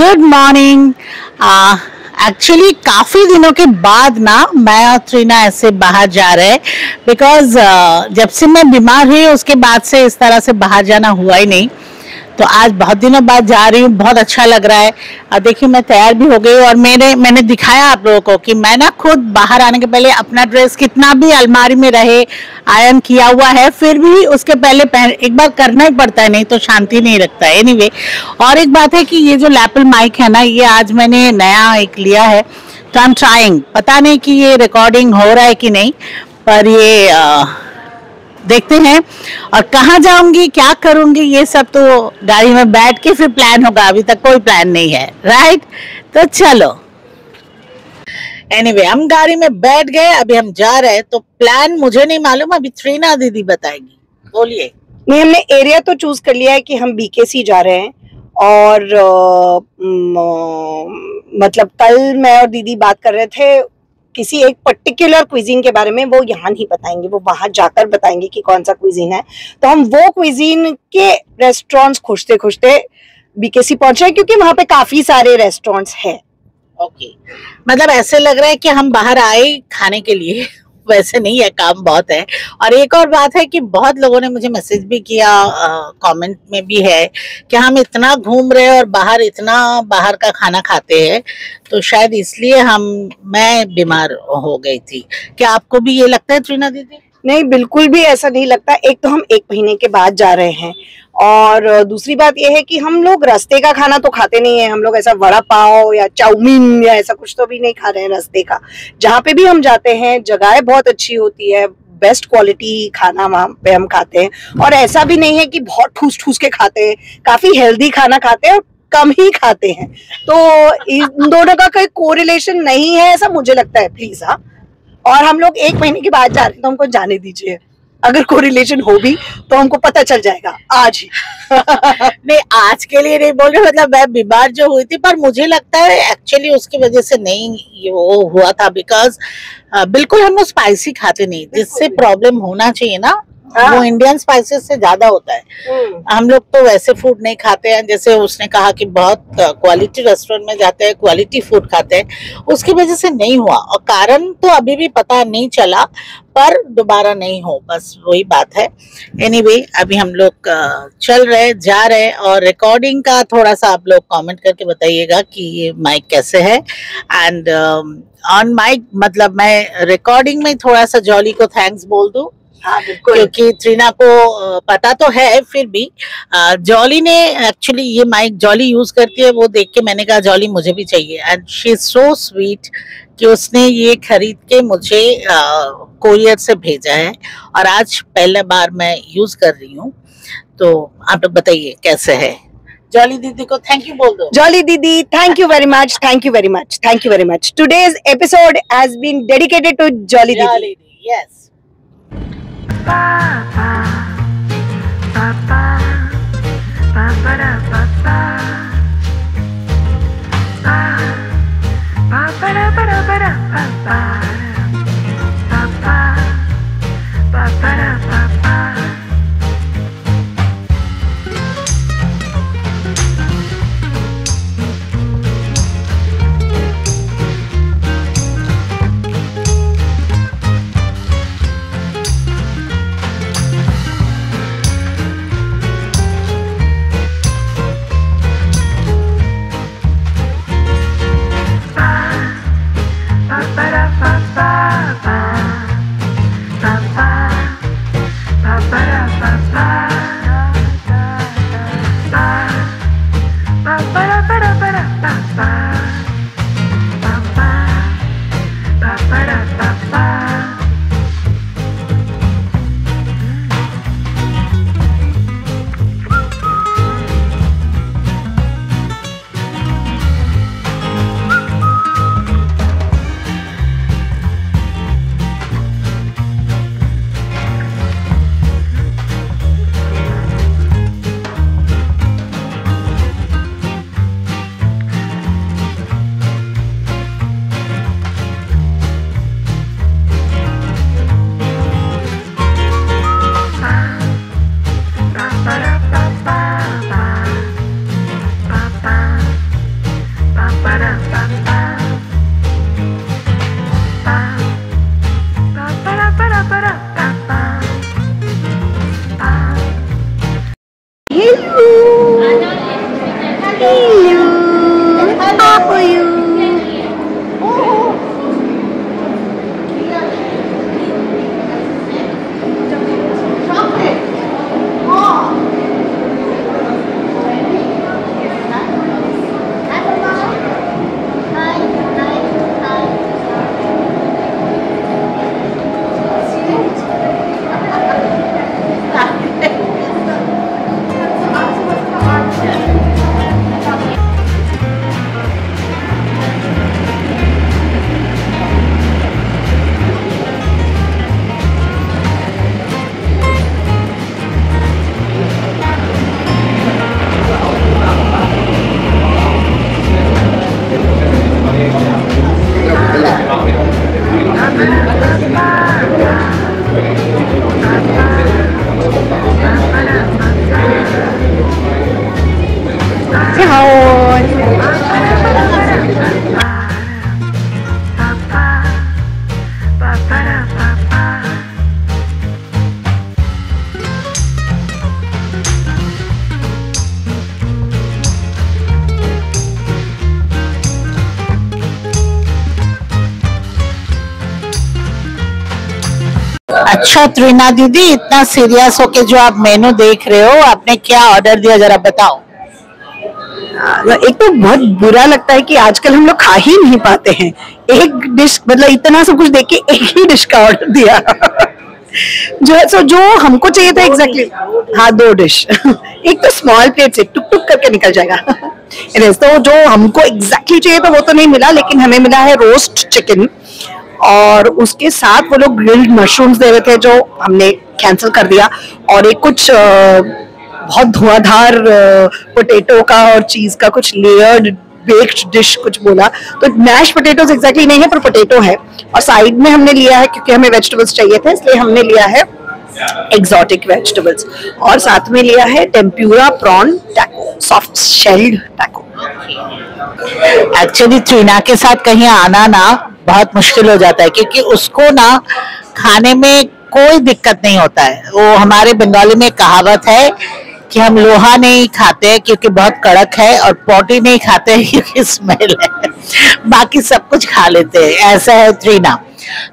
Good morning. Actually काफ़ी दिनों के बाद ना मैं और त्रिना ऐसे बाहर जा रहे हैं बिकॉज जब से मैं बीमार हुई उसके बाद से इस तरह से बाहर जाना हुआ ही नहीं। तो आज बहुत दिनों बाद जा रही हूँ, बहुत अच्छा लग रहा है। और देखिए मैं तैयार भी हो गई और मैंने दिखाया आप लोगों को कि मैं ना खुद बाहर आने के पहले अपना ड्रेस कितना भी अलमारी में रहे आयरन किया हुआ है फिर भी उसके पहले एक बार करना ही पड़ता है, नहीं तो शांति नहीं रखता है। एनीवे, और एक बात है कि ये जो लैपल माइक है ना, ये आज मैंने नया एक लिया है, तो आई एम ट्राइंग। पता नहीं कि ये रिकॉर्डिंग हो रहा है कि नहीं, पर ये देखते हैं। और कहाँ जाऊंगी, क्या करूंगी, ये सब तो गाड़ी में बैठ के फिर प्लान होगा। अभी तक कोई प्लान नहीं है, राइट? तो चलो, एनीवे हम गाड़ी में बैठ गए, अभी हम जा रहे हैं। तो प्लान मुझे नहीं मालूम, अभी त्रिना दीदी बताएगी। बोलिए। नहीं, हमने एरिया तो चूज कर लिया है कि हम बीकेसी जा रहे हैं। और मतलब कल मैं और दीदी बात कर रहे थे किसी एक पर्टिकुलर क्विजीन के बारे में, वो यहाँ नहीं बताएंगे, वो वहां जाकर बताएंगे कि कौन सा क्विजीन है। तो हम वो क्विजीन के रेस्टोरेंट्स खोजते खोजते बीकेसी पहुंचे हैं, क्योंकि वहां पे काफी सारे रेस्टोरेंट्स हैं। ओके, मतलब ऐसे लग रहा है कि हम बाहर आए खाने के लिए, वैसे नहीं है, काम बहुत है। और एक और बात है कि बहुत लोगों ने मुझे मैसेज भी किया, कमेंट में भी है कि हम इतना घूम रहे हैं और बाहर इतना बाहर का खाना खाते हैं, तो शायद इसलिए मैं बीमार हो गई थी। क्या आपको भी ये लगता है त्रिना दीदी? नहीं, बिल्कुल भी ऐसा नहीं लगता। एक तो हम 1 महीने के बाद जा रहे हैं, और दूसरी बात यह है कि हम लोग रास्ते का खाना तो खाते नहीं है। हम लोग ऐसा वड़ा पाव या चाउमीन या ऐसा कुछ तो भी नहीं खा रहे हैं रास्ते का। जहाँ पे भी हम जाते हैं जगह बहुत अच्छी होती है, बेस्ट क्वालिटी खाना वहाँ पे हम खाते हैं। और ऐसा भी नहीं है कि बहुत ठूस ठूस के खाते हैं, काफी हेल्दी खाना खाते हैं और कम ही खाते हैं। तो इन दोनों का कोई कोरिलेशन नहीं है ऐसा मुझे लगता है, प्लीज। हाँ, और हम लोग 1 महीने के बाद जा रहे हैं, तो हमको जाने दीजिए। अगर कोरिलेशन हो भी तो हमको पता चल जाएगा आज ही। नहीं, आज के लिए नहीं बोल रहे, मतलब मैं बीमार जो हुई थी, पर मुझे लगता है एक्चुअली उसकी वजह से नहीं वो हुआ था, बिकॉज बिल्कुल हम लोग स्पाइसी खाते नहीं, जिससे प्रॉब्लम होना चाहिए ना। हाँ। वो इंडियन स्पाइसेस से ज्यादा होता है। हम लोग तो वैसे फूड नहीं खाते हैं, जैसे उसने कहा कि बहुत क्वालिटी रेस्टोरेंट में जाते हैं, क्वालिटी फूड खाते हैं, उसकी वजह से नहीं हुआ। और कारण तो अभी भी पता नहीं चला, पर दोबारा नहीं हो, बस वही बात है। एनीवे, अभी हम लोग चल रहे, जा रहे, और रिकॉर्डिंग का थोड़ा सा आप लोग कमेंट करके बताइएगा कि ये माइक कैसे है। एंड ऑन माइक मतलब मैं रिकॉर्डिंग में थोड़ा सा जॉली को थैंक्स बोल दूं। हाँ, क्योंकि त्रिना को पता तो है, फिर भी जॉली ने एक्चुअली ये माइक जॉली यूज करती है, वो देख के मैंने कहा जॉली मुझे भी चाहिए। And she is so sweet कि उसने ये खरीद के मुझे कोरियर से भेजा है, और आज पहले बार मैं यूज कर रही हूँ। तो आप लोग बताइए कैसे है। जॉली दीदी को थैंक यू बोल दो। जॉली दीदी, thank you very much, thank you very much, thank you very much. Today's episode has been dedicated to Jolly दीदी। यस। अच्छा त्रिना दीदी, इतना सीरियस होके जो आप मेनू देख रहे हो, आपने क्या ऑर्डर दिया जरा बताओ। एक तो बहुत बुरा लगता है कि आजकल हम लोग खा ही नहीं पाते हैं। एक डिश, मतलब इतना सब कुछ देख के एक ही डिश का ऑर्डर दिया। जो हमको चाहिए था एग्जैक्टली। हाँ, 2 डिश। एक तो स्मॉल प्लेट से टुक टुक करके निकल जाएगा। तो जो हमको एग्जैक्टली चाहिए था वो तो नहीं मिला, लेकिन हमें मिला है रोस्ट चिकन, और उसके साथ वो लोग ग्रिल्ड मशरूम्स दे रहे थे जो हमने कैंसिल कर दिया, और एक कुछ बहुत धुआंधार पोटैटो का और चीज का कुछ लेयर्ड बेक्ड डिश कुछ बोला। तो मैश पोटैटोज एग्जैक्टली नहीं है, पर पोटैटो है। और साइड में हमने लिया है, क्योंकि हमें वेजिटेबल्स चाहिए थे, इसलिए हमने लिया है एक्सोटिक वेजिटेबल्स, और साथ में लिया है tempura prawn taco, soft shelled taco. Actually Trina के साथ कहीं आना ना बहुत मुश्किल हो जाता है, क्योंकि उसको ना खाने में कोई दिक्कत नहीं होता है। वो हमारे बंगाली में कहावत है कि हम लोहा नहीं खाते क्योंकि बहुत कड़क है, और पोटी नहीं खाते क्योंकि स्मेल है। बाकी सब कुछ खा लेते हैं, ऐसा है ट्रीना।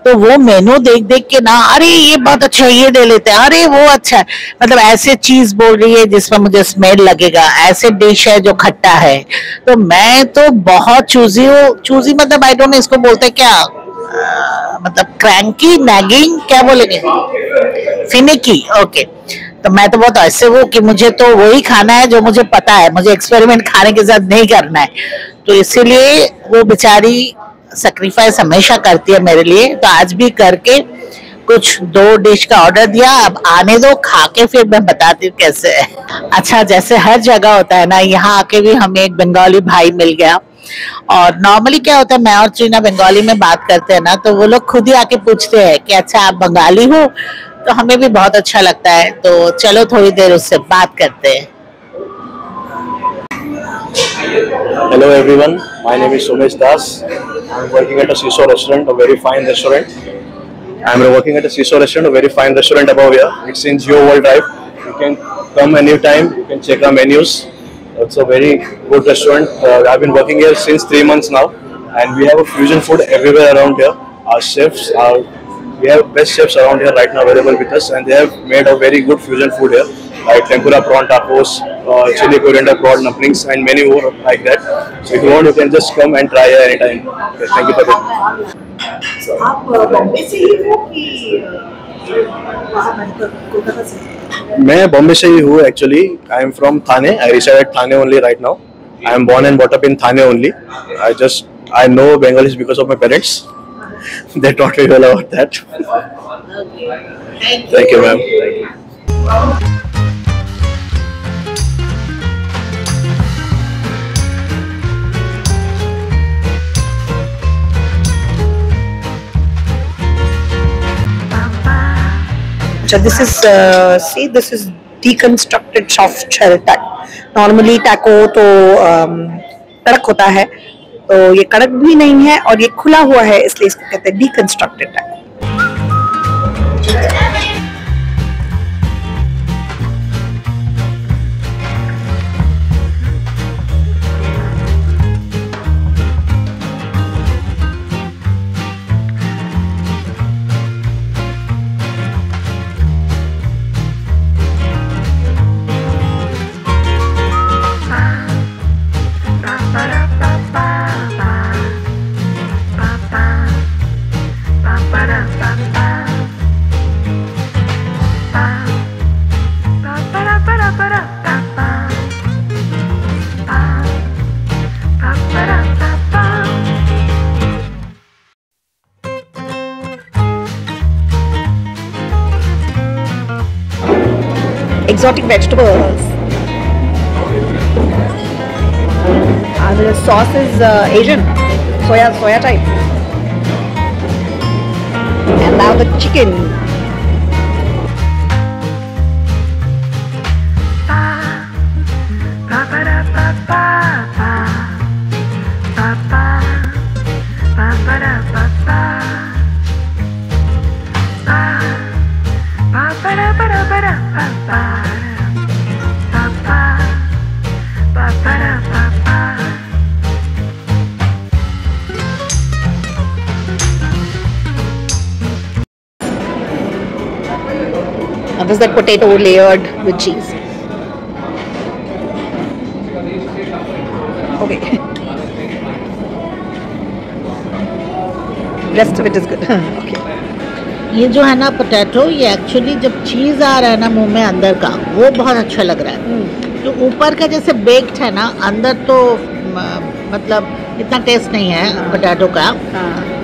तो वो मेनू देख देख के ना, अरे ये बहुत अच्छा है, ये ले लेते हैं, अरे वो अच्छा है, मतलब ऐसे चीज बोल रही है जिसमें मुझे स्मेल लगेगा, ऐसे डिश है जो खट्टा है। तो मैं तो बहुत चूजी हूँ। चूजी मतलब आई डोंट नो इसको बोलते हैं क्या, मतलब क्रैंकी, नैगिंग, क्या बोलेंगे, फिनिकी। ओके, तो मैं तो बहुत ऐसे हूँ कि मुझे तो वही खाना है जो मुझे पता है, मुझे एक्सपेरिमेंट खाने के साथ नहीं करना है। तो इसीलिए वो बेचारी सेक्रीफाइस हमेशा करती है मेरे लिए। तो आज भी करके कुछ 2 डिश का ऑर्डर दिया। अब आने दो, खा के फिर मैं बताती हूँ कैसे है। अच्छा, जैसे हर जगह होता है ना, यहाँ आके भी हमें एक बंगाली भाई मिल गया। और नॉर्मली क्या होता है, मैं और ट्रीना बंगाली में बात करते हैं ना, तो वो लोग खुद ही आके पूछते हैं कि अच्छा आप बंगाली हो, तो हमें भी बहुत अच्छा लगता है। तो चलो थोड़ी देर उससे बात करते हैं। Hello everyone, my name is Somesh Das. I'm working at a Seesaw restaurant, a very fine restaurant. I'm working at a Seesaw restaurant, a very fine restaurant above here. It's in Geo World Drive. You can come anytime, you can check our menus. It's a very good restaurant. I've been working here since 3 months now, and we have a fusion food everywhere around here. Our chefs are, we have best chefs around here right now available with us, and they have made a very good fusion food here, like tempura prawn tacos, chili coriander prawn dumplings, and many more like that. So if you want, you can just come and try here anytime. Okay, thank you for that. So, आप बॉम्बे से ही हो कि कोलकाता से? मैं बॉम्बे से ही हूँ actually. I am from Thane. I reside at Thane only right now. I am born and brought up in Thane only. I know Bengalis because of my parents. They taught me well about that. Thank you, ma'am. So this is see, this is deconstructed soft shell taco. Normally taco तो कड़क होता है, तो ये कड़क भी नहीं है और ये खुला हुआ है, इसलिए इसको कहते हैं deconstructed taco. Exotic vegetables. The sauce is Asian, soya type. And now the chicken. This is that potato layered with cheese. Okay. Rest of it is good. Okay. ये जो है ना पोटैटो, ये एक्चुअली जब चीज़ आ रहा है ना मुंह में अंदर का, वो बहुत अच्छा लग रहा है। जो ऊपर का जैसे बेक्ड है ना, अंदर तो मतलब इतना टेस्ट नहीं है पोटैटो का,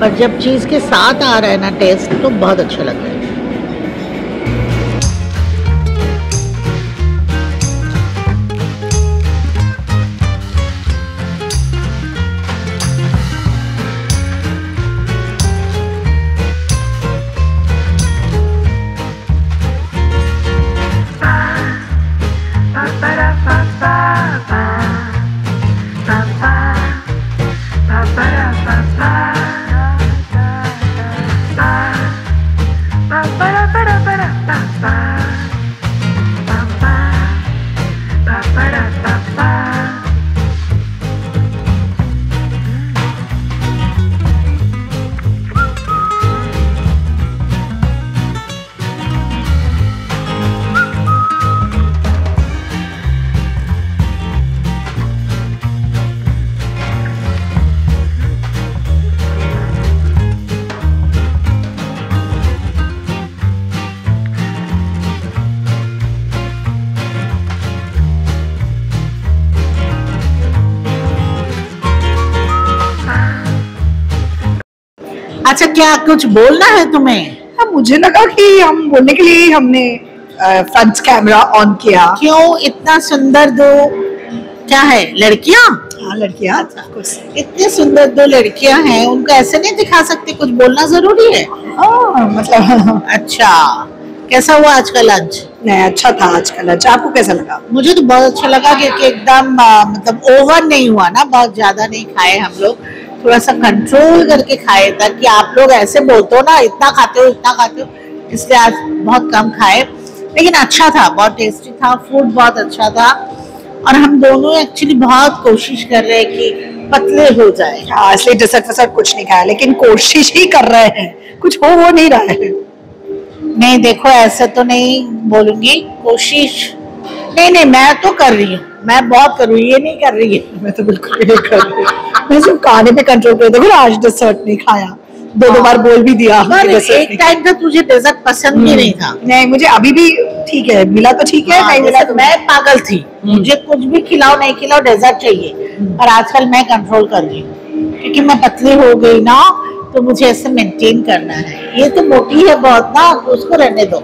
पर जब चीज़ के साथ आ रहा है ना टेस्ट, तो बहुत अच्छा लग रहा है। अच्छा, क्या कुछ बोलना है तुम्हें? हाँ, मुझे लगा कि हम बोलने के लिए हमने फ्रंट कैमरा ऑन किया। क्यों? इतना सुंदर दो, क्या है, लड़कियां? हाँ, लड़कियां। इतनी सुंदर दो लड़कियां हैं, उनको ऐसे नहीं दिखा सकते? कुछ बोलना जरूरी है। मतलब अच्छा, कैसा हुआ आज का लंच? नहीं, अच्छा था आज का लंच। आपको कैसा लगा? मुझे तो बहुत अच्छा लगा, क्योंकि एकदम मतलब ओवर नहीं हुआ ना, बहुत ज्यादा नहीं खाए हम लोग, थोड़ा सा कंट्रोल करके खाए, ताकि आप लोग ऐसे बोलते हो ना इतना खाते हो इतना खाते हो, इसलिए आज बहुत कम खाए। लेकिन अच्छा था, बहुत टेस्टी था, फूड बहुत अच्छा था, और हम दोनों एक्चुअली बहुत कोशिश कर रहे हैं कि पतले हो जाए। हाँ, इसलिए डेसर्ट वेसर्ट कुछ नहीं खाया, लेकिन कोशिश ही कर रहे हैं, कुछ हो वो नहीं रहा है। नहीं देखो, ऐसे तो नहीं बोलूंगी, कोशिश नहीं, मैं तो कर रही हूँ, मैं बहुत कर रही हूँ, ये नहीं कर रही है। मैं तो बिल्कुल भी नहीं कर रही, मैं सिर्फ खाने पे कंट्रोल कर। देखो आज डेसर्ट नहीं खाया, दो बार बोल भी दिया। एक टाइम तक तुझे डेजर्ट पसंद भी नहीं था। नहीं, मुझे अभी भी ठीक है, मिला तो ठीक है, नहीं मिला तो मैं पागल थी, मुझे कुछ भी खिलाओ नहीं खिलाओ डेजर्ट चाहिए, पर आजकल मैं कंट्रोल कर रही हूँ, क्योंकि मैं पतली हो गई ना, तो मुझे ऐसे मेंटेन करना है। ये तो मोटी है बहुत ना, उसको रहने दो।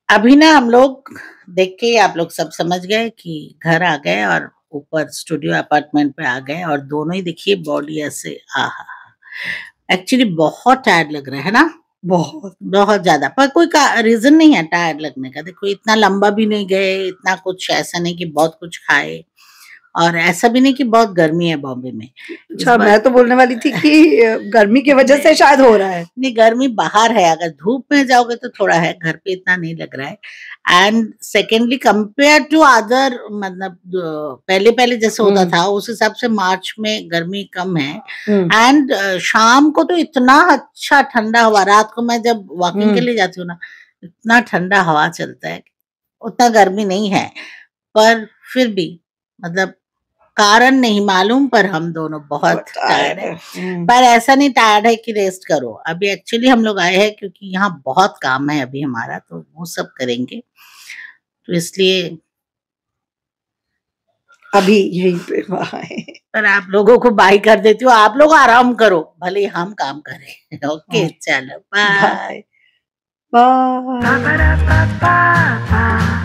अभी ना हम लोग देख के आप लोग सब समझ गए कि घर आ गए और ऊपर स्टूडियो अपार्टमेंट पे आ गए, और दोनों ही देखिए बॉडी ऐसे, आहा, एक्चुअली बहुत टायर्ड लग रहा है ना, बहुत बहुत ज्यादा, पर कोई का रीजन नहीं है टायर्ड लगने का। देखो इतना लंबा भी नहीं गए, इतना कुछ ऐसा नहीं कि बहुत कुछ खाए, और ऐसा भी नहीं कि बहुत गर्मी है बॉम्बे में। अच्छा, मैं तो बोलने वाली थी कि गर्मी की वजह से शायद हो रहा है। नहीं, गर्मी बाहर है, अगर धूप में जाओगे तो थोड़ा है, घर पे इतना नहीं लग रहा है। And secondly compare to other, मतलब पहले जैसे होता था उस हिसाब से मार्च में गर्मी कम है। एंड शाम को तो इतना अच्छा ठंडा हवा, रात को मैं जब वॉकिंग के लिए जाती हूँ ना, इतना ठंडा हवा चलता है, उतना गर्मी नहीं है, पर फिर भी मतलब कारण नहीं मालूम, पर हम दोनों बहुत टायर्ड है। पर ऐसा नहीं टायर्ड है कि रेस्ट करो, अभी एक्चुअली हम लोग आए हैं क्योंकि यहाँ बहुत काम है अभी हमारा, तो वो सब करेंगे, तो इसलिए अभी यहीं पे वहाँ है। पर आप लोगों को बाय कर देती हूँ, आप लोग आराम करो, भले हम काम करें। ओके, चलो बाय बाय बाय।